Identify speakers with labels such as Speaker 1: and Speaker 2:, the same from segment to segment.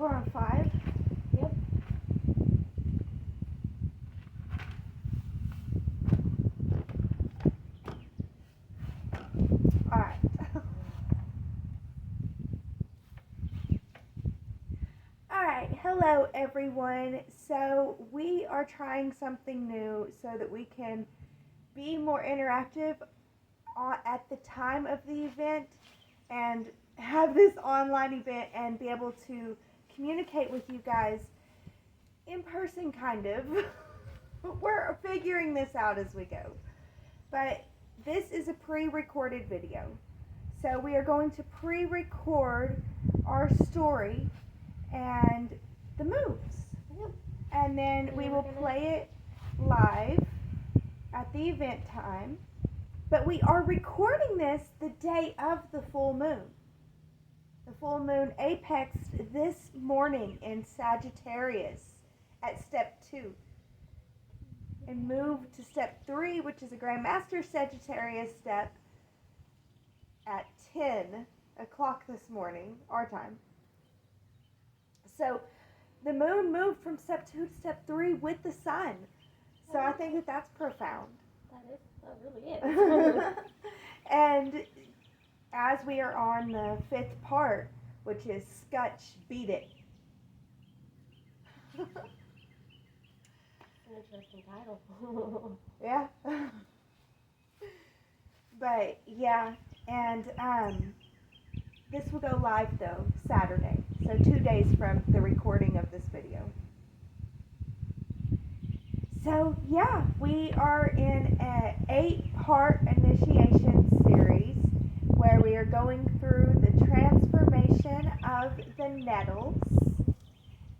Speaker 1: we're on 5.
Speaker 2: Yep.
Speaker 1: Alright. Alright, hello everyone. So we are trying something new so that we can be more interactive at the time of the event and have this online event and be able to communicate with you guys in person, kind of. We're figuring this out as we go. But this is a pre-recorded video. So we are going to pre-record our story and the moves.
Speaker 2: Yep.
Speaker 1: And then we will play it live at the event time. But we are recording this the day of the full moon. The full moon apexed this morning in Sagittarius at step 2. And moved to step 3, which is a Grandmaster Sagittarius step, at 10 o'clock this morning, our time. So the moon moved from step 2 to step 3 with the sun. So I think that that's profound.
Speaker 2: That really is.
Speaker 1: And as we are on the 5th part, which is Scutch, Beat It.
Speaker 2: An interesting title.
Speaker 1: Yeah. But yeah, and this will go live though Saturday, so 2 days from the recording of this video. So yeah, we are in an 8-part initiation series where we are going through the transformation of the nettles,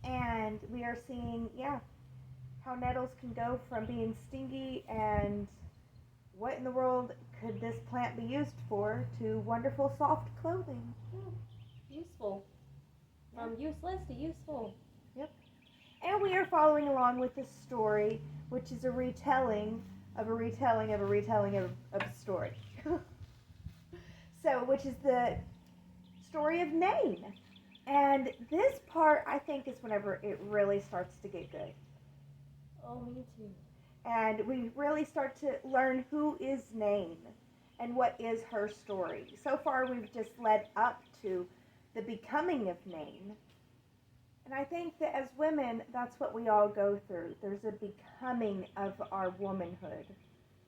Speaker 1: and we are seeing, how nettles can go from being stingy and what in the world could this plant be used for to wonderful soft clothing.
Speaker 2: Useful. From useless to useful.
Speaker 1: Yep. And we are following along with the story, which is a retelling of a retelling of a retelling of a story. So, which is the story of Nain. And this part, I think, is whenever it really starts to get good.
Speaker 2: Oh, me too.
Speaker 1: And we really start to learn who is Nain and what is her story. So far, we've just led up to the becoming of Nain. And I think that as women, that's what we all go through. There's a becoming of our womanhood.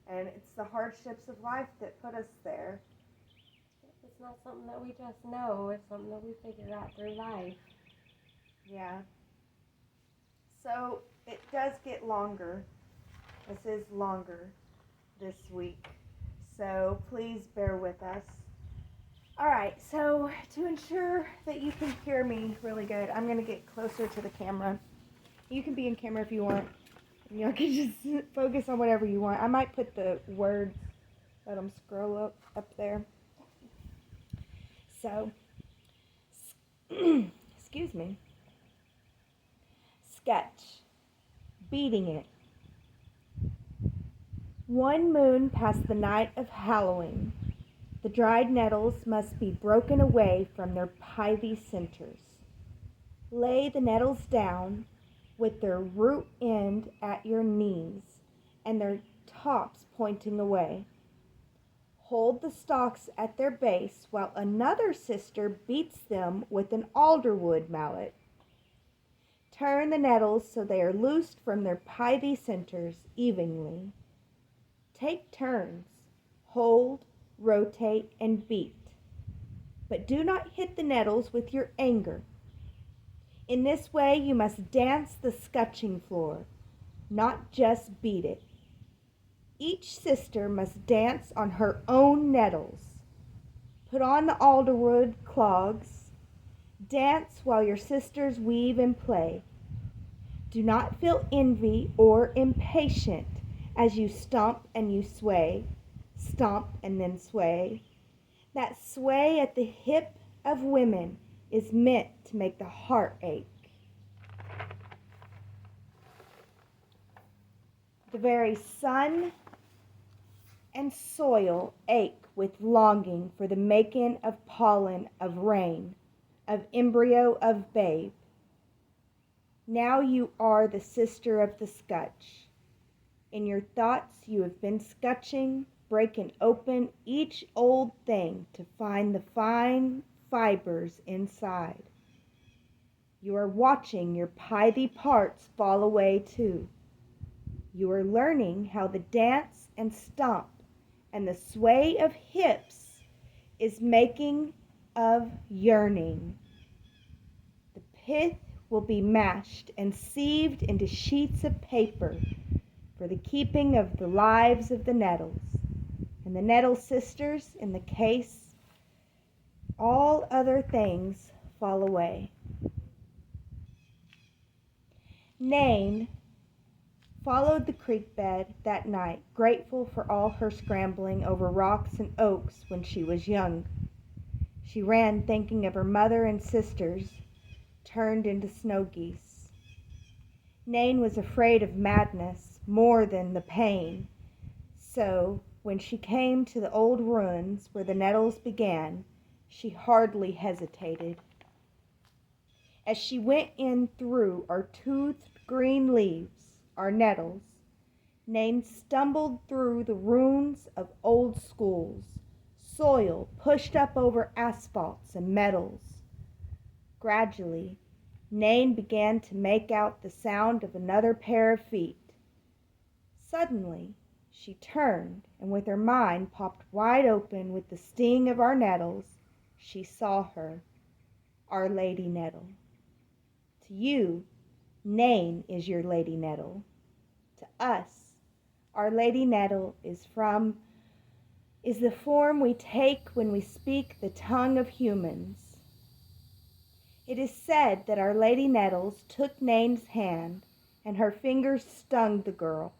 Speaker 1: And it's the hardships of life that put us there.
Speaker 2: It's not something that we just know. It's something that we figure out through life.
Speaker 1: Yeah. So it does get longer. This is longer this week. So please bear with us. Alright, so to ensure that you can hear me really good, I'm going to get closer to the camera. You can be in camera if you want. You can just focus on whatever you want. I might put the words, let them scroll up there. So, excuse me. Sketch. Beating it. One moon past the night of Halloween. The dried nettles must be broken away from their pithy centers. Lay the nettles down with their root end at your knees and their tops pointing away. Hold the stalks at their base while another sister beats them with an alderwood mallet. Turn the nettles so they are loosed from their pithy centers evenly. Take turns. Hold, rotate, and beat. But do not hit the nettles with your anger. In this way, you must dance the scutching floor, not just beat it. Each sister must dance on her own nettles. Put on the alderwood clogs. Dance while your sisters weave and play. Do not feel envy or impatient as you stomp and you sway. Stomp and then sway. That sway at the hip of women is meant to make the heart ache. The very sun and soil ache with longing for the making of pollen of rain, of embryo of babe. Now you are the sister of the scutch. In your thoughts you have been scutching, breaking open each old thing to find the fine fibers inside. You are watching your pythy parts fall away too. You are learning how the dance and stomp and the sway of hips is making of yearning. The pith will be mashed and sieved into sheets of paper for the keeping of the lives of the nettles, and the nettle sisters in the case. All other things fall away. Nain followed the creek bed that night, grateful for all her scrambling over rocks and oaks when she was young. She ran thinking of her mother and sisters turned into snow geese. Nain was afraid of madness more than the pain, so when she came to the old ruins where the nettles began, she hardly hesitated. As she went in through our toothed green leaves, our nettles, Nain stumbled through the ruins of old schools, soil pushed up over asphalts and metals. Gradually, Nain began to make out the sound of another pair of feet. Suddenly, she turned, and with her mind popped wide open with the sting of our nettles, she saw her, our Lady Nettle. To you, Nain is your Lady Nettle. To us, our Lady Nettle is the form we take when we speak the tongue of humans. It is said that our Lady Nettles took Nain's hand, and her fingers stung the girl,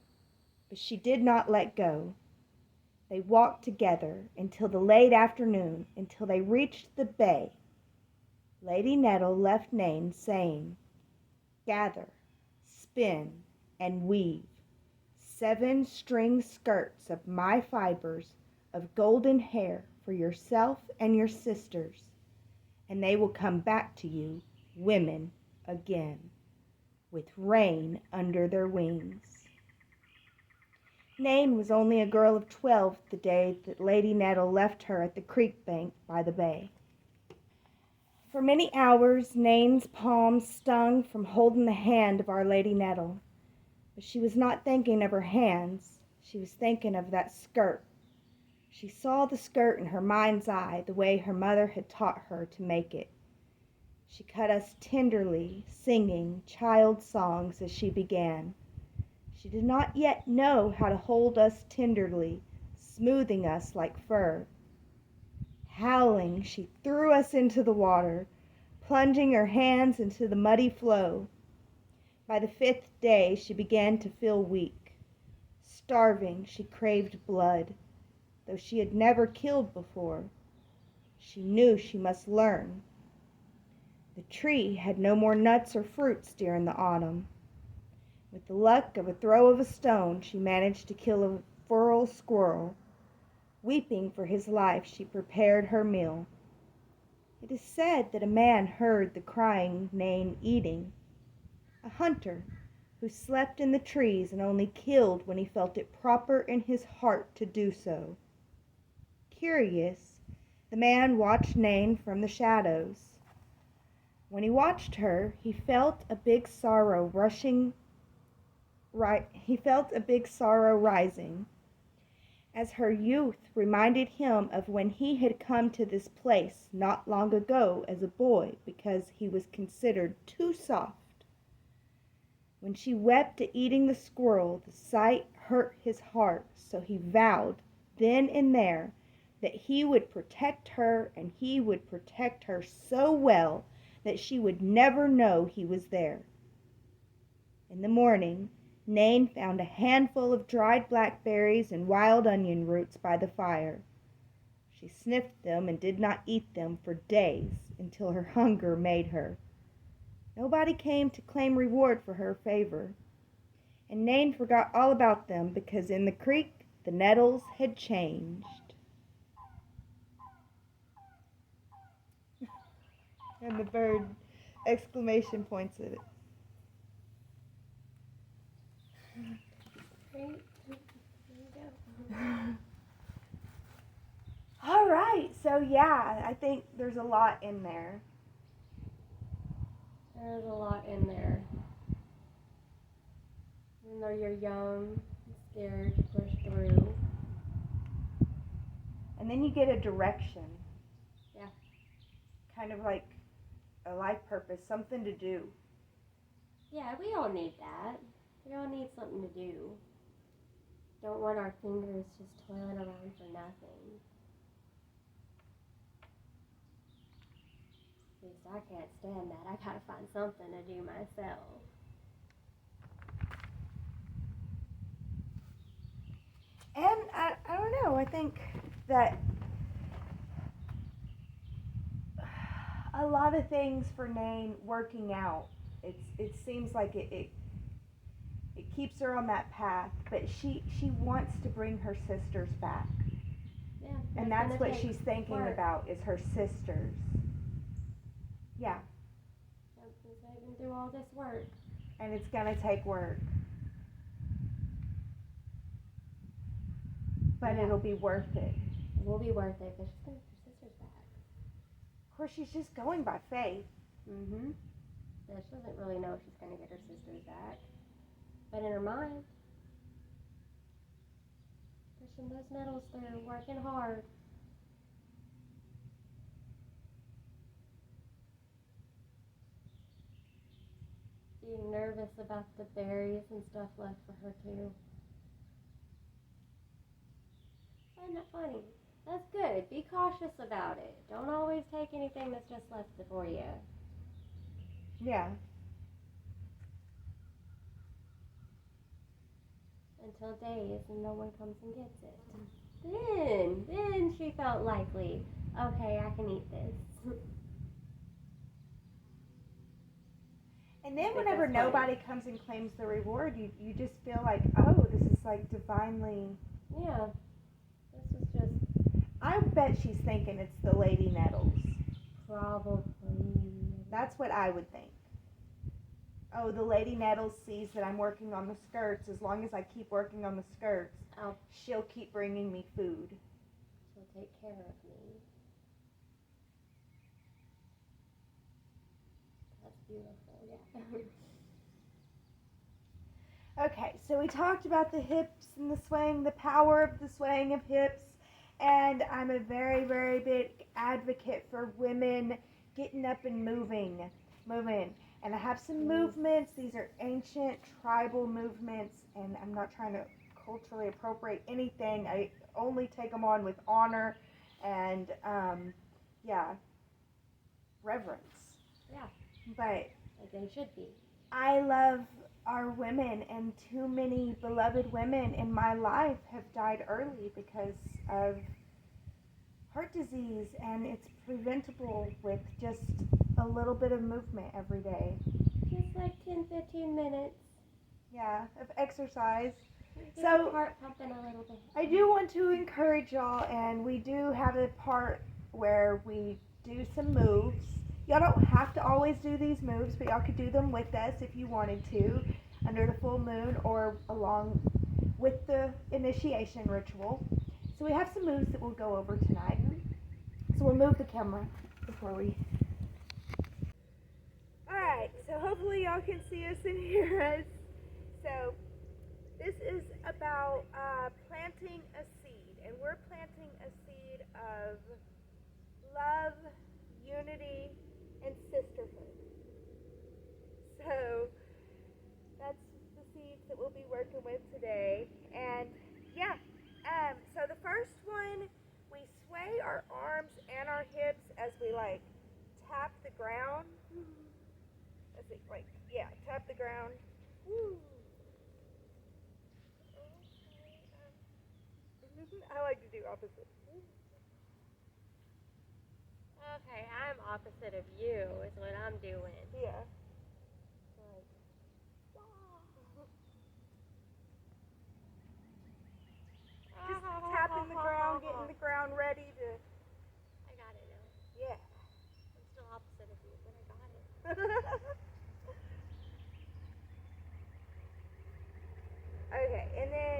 Speaker 1: but she did not let go. They walked together until the late afternoon, until they reached the bay. Lady Nettle left Nain, saying, "Gather, spin, and weave 7-string skirts of my fibers of golden hair for yourself and your sisters, and they will come back to you, women, again, with rain under their wings." Nain was only a girl of 12 the day that Lady Nettle left her at the creek bank by the bay. For many hours Nain's palms stung from holding the hand of Our Lady Nettle, but she was not thinking of her hands, she was thinking of that skirt. She saw the skirt in her mind's eye the way her mother had taught her to make it. She cut us tenderly, singing child songs as she began. She did not yet know how to hold us tenderly, smoothing us like fur. Howling, she threw us into the water, plunging her hands into the muddy flow. By the 5th day she began to feel weak. Starving, she craved blood, though she had never killed before. She knew she must learn. The tree had no more nuts or fruits during the autumn. With the luck of a throw of a stone, she managed to kill a feral squirrel. Weeping for his life, she prepared her meal. It is said that a man heard the crying Nain eating, a hunter who slept in the trees and only killed when he felt it proper in his heart to do so. Curious, the man watched Nain from the shadows. When he watched her, he felt a big sorrow rising, as her youth reminded him of when he had come to this place not long ago as a boy because he was considered too soft. When she wept at eating the squirrel, the sight hurt his heart, so he vowed then and there that he would protect her, and he would protect her so well that she would never know he was there. In the morning, Nain found a handful of dried blackberries and wild onion roots by the fire. She sniffed them and did not eat them for days until her hunger made her. Nobody came to claim reward for her favor, and Nain forgot all about them because in the creek the nettles had changed. And the bird exclamation points at it.
Speaker 2: treat. There you go.
Speaker 1: All right, so yeah, I think there's a lot in there.
Speaker 2: There's a lot in there. Even though you're young, scared to push through.
Speaker 1: And then you get a direction.
Speaker 2: Yeah.
Speaker 1: Kind of like a life purpose, something to do.
Speaker 2: Yeah, we all need that. We all need something to do. Don't want our fingers just toiling around for nothing. At least I can't stand that. I gotta find something to do myself.
Speaker 1: And I don't know, I think that a lot of things for Nain working out, it seems like it keeps her on that path, but she wants to bring her sisters back.
Speaker 2: Yeah.
Speaker 1: And that's what she's thinking about, is her sisters. Yeah.
Speaker 2: Since I've been through all this work.
Speaker 1: And it's going to take work. But it'll be worth it.
Speaker 2: It will be worth it, because she's going to get her sisters back.
Speaker 1: Of course, she's just going by faith.
Speaker 2: Mm-hmm. Yeah, she doesn't really know if she's going to get her sisters back. But in her mind, pushing those nettles through, working hard. Being nervous about the berries and stuff left for her too. Isn't that funny? That's good. Be cautious about it. Don't always take anything that's just left for you.
Speaker 1: Yeah.
Speaker 2: Until days and no one comes and gets it. Then she felt likely, okay, I can eat this.
Speaker 1: And then whenever nobody comes and claims the reward, you just feel like, oh, this is like divinely.
Speaker 2: Yeah. This is just.
Speaker 1: I bet she's thinking it's the Lady Nettles.
Speaker 2: Probably.
Speaker 1: That's what I would think. Oh, the Lady Nettles sees that I'm working on the skirts. As long as I keep working on the skirts, she'll keep bringing me food.
Speaker 2: She'll take care of me. That's beautiful, yeah.
Speaker 1: Okay, so we talked about the hips and the swaying, the power of the swaying of hips, and I'm a very, very big advocate for women getting up and moving. And I have some movements. These are ancient tribal movements, and I'm not trying to culturally appropriate anything. I only take them on with honor and, reverence.
Speaker 2: Yeah.
Speaker 1: But
Speaker 2: like they should be.
Speaker 1: I love our women, and too many beloved women in my life have died early because of heart disease, and it's preventable with just a little bit of movement every day.
Speaker 2: Just like 10-15 minutes.
Speaker 1: Yeah, of exercise.
Speaker 2: Get
Speaker 1: So
Speaker 2: your heart pumping a little bit.
Speaker 1: I do want to encourage y'all, and we do have a part where we do some moves. Y'all don't have to always do these moves, but y'all could do them with us if you wanted to, under the full moon or along with the initiation ritual. So we have some moves that we'll go over tonight. So we'll move the camera before we... Alright, so hopefully y'all can see us and hear us. So this is about planting a seed, and we're planting a seed of love, unity, and sisterhood. So that's the seeds that we'll be working with today. And so the first one, we sway our arms and our hips as we tap the ground. Tap the ground. Woo. I like to do opposite.
Speaker 2: Okay, I'm opposite of you is what I'm doing.
Speaker 1: Yeah. Just tapping the ground, getting the ground ready to...
Speaker 2: I got it now.
Speaker 1: Yeah.
Speaker 2: I'm still opposite of you, but I got it.
Speaker 1: Okay, and then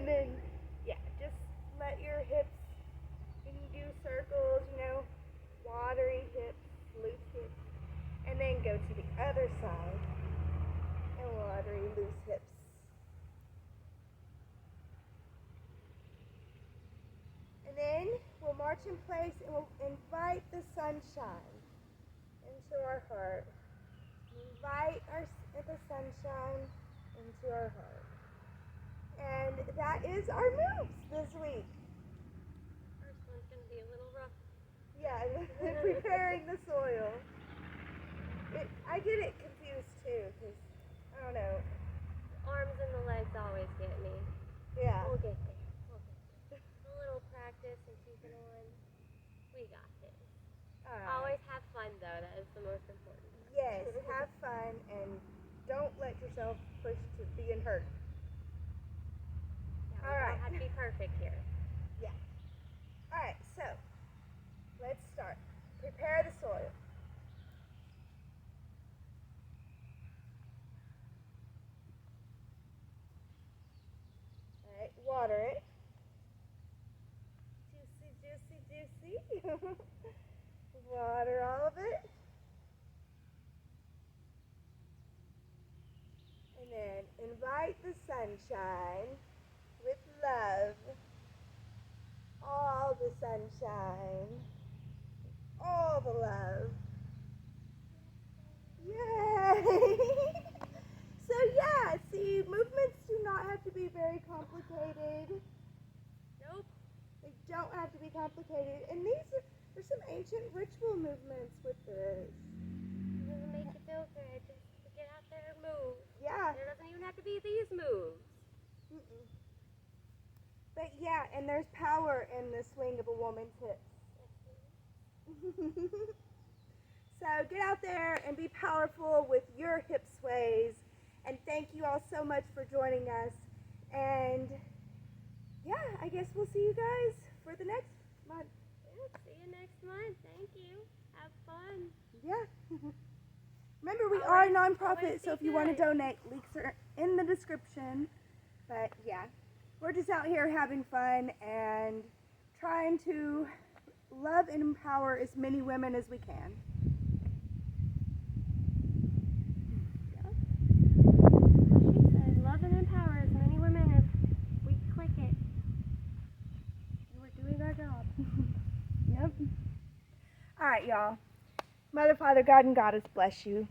Speaker 1: And then, yeah, just let your hips, you can do circles, watery hips, loose hips. And then go to the other side and watery, loose hips. And then we'll march in place and we'll invite the sunshine into our heart. Invite the sunshine into our heart. And that is our moves this week.
Speaker 2: First one's going to be a little rough.
Speaker 1: Yeah, preparing the soil. I get it confused too, because, I don't know.
Speaker 2: Arms and the legs always get me.
Speaker 1: Yeah.
Speaker 2: We'll get there. A little practice and keeping on. We got this.
Speaker 1: All right.
Speaker 2: Always have fun, though. That is the most important part.
Speaker 1: Yes, have fun and don't let yourself push to being hurt.
Speaker 2: Yeah, we
Speaker 1: All right.
Speaker 2: don't have to be perfect here.
Speaker 1: Yeah. All right, so let's start. Prepare the soil. All right, water it. Juicy. Water all of it. And then invite the sunshine with love. All the sunshine. All the love. Yay! So yeah, see, movements do not have to be very complicated.
Speaker 2: Nope.
Speaker 1: They don't have to be complicated. And there's some ancient ritual movements with this.
Speaker 2: It doesn't make you feel good just to get out there and move.
Speaker 1: Yeah.
Speaker 2: There doesn't even have to be these moves.
Speaker 1: Mm-mm. But yeah, and there's power in the swing of a woman's hips. So get out there and be powerful with your hip sways. And thank you all so much for joining us. And yeah, I guess we'll see you guys for the next month.
Speaker 2: Yep, see you next month. Thank you. Have fun.
Speaker 1: Yeah. Remember, we are a
Speaker 2: Always
Speaker 1: nonprofit, so if you want to donate, links are in the description. But yeah, we're just out here having fun and trying to love and empower as many women as we can.
Speaker 2: She said, love and empower as many women as we click it. And we're doing our job.
Speaker 1: Yep. All right, y'all. Mother, Father, God, and Goddess bless you.